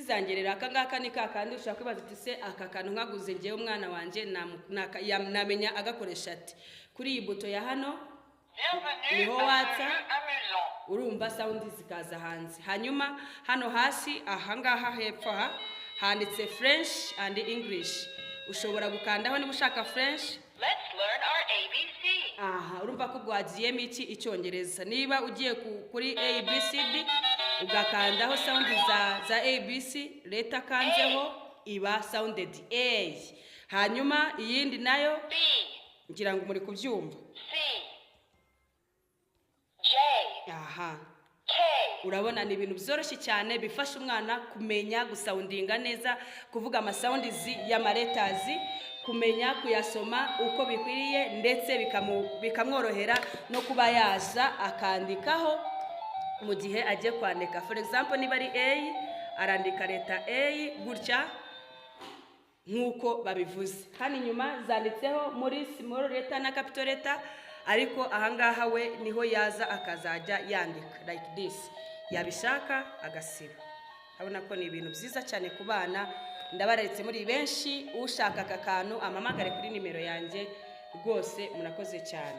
zangerera akangaka ni kakandi ushaka kwibaza uti se aka kantu nkaguze ngewe umwana wanje namenya agakoresha ati kuri iyi buto ya hano niho watsa urumva sound zikaza hanze. Hanyuma hano hasi ahangaha hepfo handitse French and English, ushobora gukandaho niba ushaka French. Let's learn our ABC. Urumva ko bwagiyemo iki icyongereza. Niba ugiye kuri ABCD ugakandaho sound za ABC, leta kanzeho iba sounded A. Hanyuma iyindi nayo B, ngira ngo muri kubyumva. C, J, K. Urabona ni ibintu byoroshye cyane bifasha umwana kumenya gusoundinga neza, kuvuga amasoundizi y'amaretazi, kumenya kuyasoma uko bikwiriye, ndetse bikamworohera no kuba yaza akandikaho mu gihe agiye kwandika. For example, niba ari A arandika leta A gutya nkuko babivuze. Hano inyuma zanditseho muri small letter na capital letter, ariko ahangaha we niho yaza akazajya yandika like this, yabishaka agasiba. Abona ko ni ibintu byiza cyane ku bana. Ndabaretse muri benshi, ushaka aka kantu amamagare kuri nimero yanjye. Rwose munakoze cyane.